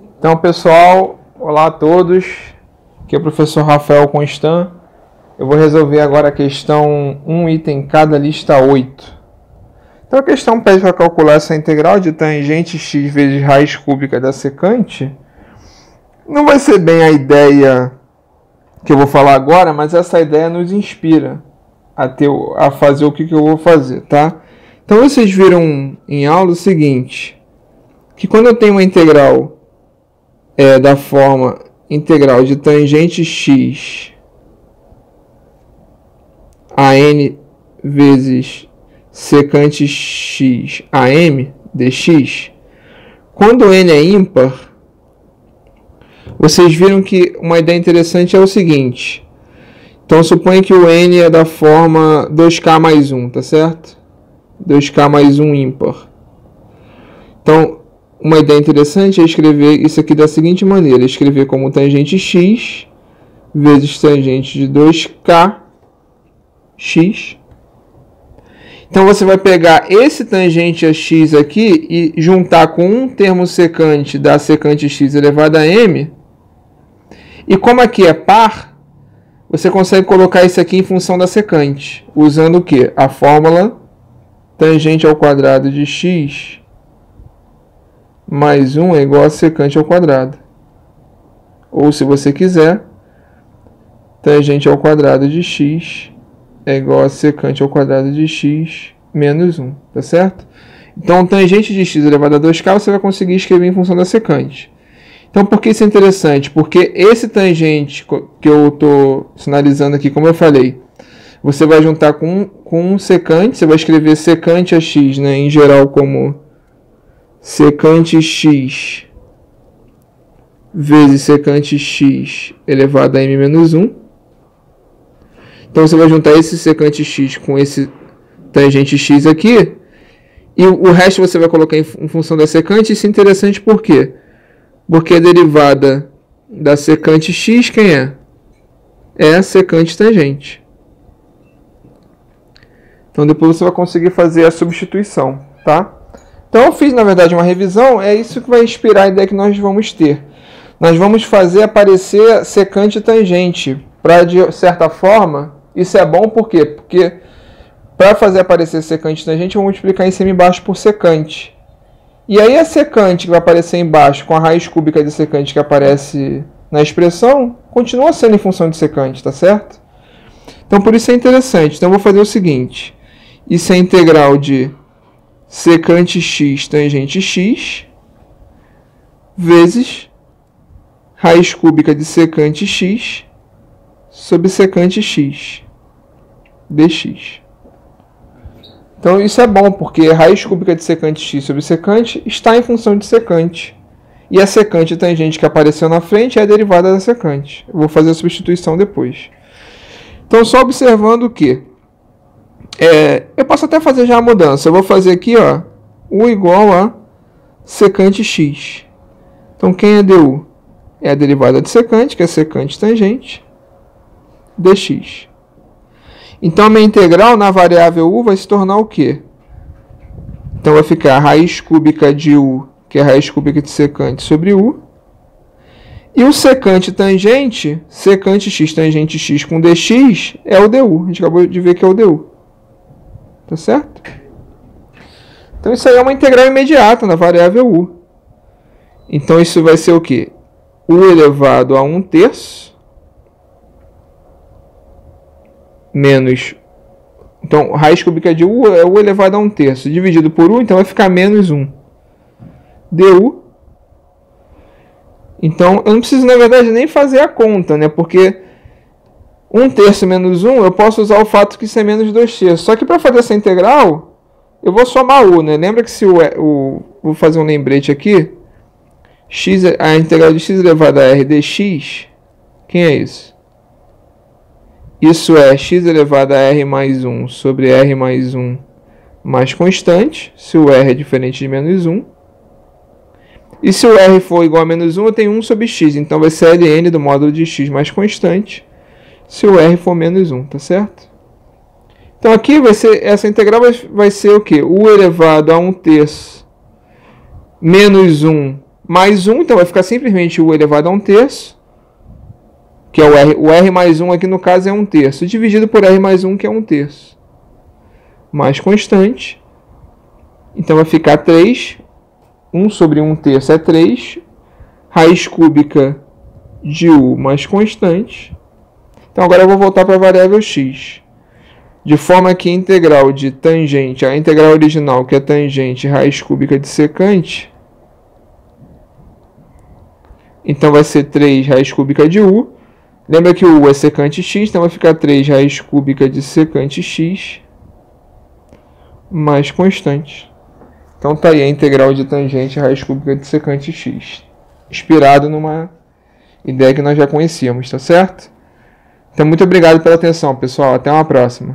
Então, pessoal, olá a todos. Aqui é o professor Rafael Constant. Eu vou resolver agora a questão 1 item cada lista 8. Então, a questão pede para calcular essa integral de tangente x vezes raiz cúbica da secante. Não vai ser bem a ideia que eu vou falar agora, mas essa ideia nos inspira a fazer o que eu vou fazer, tá? Então, vocês viram em aula o seguinte, que quando eu tenho uma integral da forma integral de tangente x a n vezes secante x a m dx, quando n é ímpar, vocês viram que uma ideia interessante é o seguinte. Então, suponha que o n é da forma 2k mais 1, tá certo? 2k mais 1 ímpar. Então, uma ideia interessante é escrever isso aqui da seguinte maneira. Escrever como tangente x vezes tangente de 2k x. Então, você vai pegar esse tangente a x aqui e juntar com um termo secante da secante x elevado a m. E como aqui é par, você consegue colocar isso aqui em função da secante. Usando o quê? A fórmula tangente ao quadrado de x mais 1 é igual a secante ao quadrado. Ou, se você quiser, tangente ao quadrado de x é igual a secante ao quadrado de x menos 1, tá certo? Então, tangente de x elevado a 2k você vai conseguir escrever em função da secante. Então, por que isso é interessante? Porque esse tangente que eu estou sinalizando aqui, como eu falei, você vai juntar com um secante, você vai escrever secante a x, né, em geral como secante x vezes secante x elevado a m menos 1. Então, você vai juntar esse secante x com esse tangente x aqui. E o resto você vai colocar em função da secante. Isso é interessante por quê? Porque a derivada da secante x, quem é? É a secante tangente. Então, depois você vai conseguir fazer a substituição, tá? Então, eu fiz, na verdade, uma revisão. É isso que vai inspirar a ideia que nós vamos ter. Nós vamos fazer aparecer secante e tangente. Para, de certa forma, isso é bom por quê? Porque para fazer aparecer secante e tangente, eu vou multiplicar em cima e embaixo por secante. E aí a secante que vai aparecer embaixo com a raiz cúbica de secante que aparece na expressão, continua sendo em função de secante, tá certo? Então, por isso é interessante. Então, eu vou fazer o seguinte. Isso é integral de secante x tangente x vezes raiz cúbica de secante x sobre secante x dx. Então, isso é bom, porque raiz cúbica de secante x sobre secante está em função de secante. E a secante tangente que apareceu na frente é a derivada da secante. Eu vou fazer a substituição depois. Então, só observando que eu posso até fazer já a mudança. Eu vou fazer aqui, ó, u igual a secante x. Então, quem é du? É a derivada de secante, que é secante tangente, dx. Então, a minha integral na variável u vai se tornar o quê? Então, vai ficar a raiz cúbica de u, que é a raiz cúbica de secante, sobre u. E o secante tangente, secante x tangente x com dx, é o du. A gente acabou de ver que é o du. Tá certo? Então, isso aí é uma integral imediata na variável u. Então, isso vai ser o quê? U elevado a 1/3 menos... Então, raiz cúbica de u é u elevado a 1/3. Dividido por u, então vai ficar menos 1. du. Então, eu não preciso, na verdade, nem fazer a conta, né? Porque 1/3 menos 1, eu posso usar o fato que isso é menos 2/3. Só que para fazer essa integral, eu vou somar u, né? Lembra que se vou fazer um lembrete aqui. A integral de x elevado a r dx, quem é isso? Isso é x elevado a r mais 1 sobre r mais 1 mais constante, se o r é diferente de menos 1. E se o r for igual a menos 1, eu tenho 1 sobre x. Então, vai ser ln do módulo de x mais constante, se o r for menos 1, tá certo? Então, aqui essa integral vai ser o quê? U elevado a 1/3 menos 1 mais 1, então vai ficar simplesmente U elevado a 1/3, que é o R. O R mais 1 aqui no caso é 1/3, dividido por R mais 1, que é 1/3. Mais constante. Então vai ficar 3. 1 sobre 1/3 é 3. Raiz cúbica de U mais constante. Então agora eu vou voltar para a variável x. De forma que a integral de tangente, a integral original, que é tangente raiz cúbica de secante, então vai ser 3 raiz cúbica de U. Lembra que o U é secante x, então vai ficar 3 raiz cúbica de secante x mais constante. Então tá aí a integral de tangente raiz cúbica de secante x. Inspirado numa ideia que nós já conhecíamos, tá certo? Então muito obrigado pela atenção, pessoal. Até uma próxima.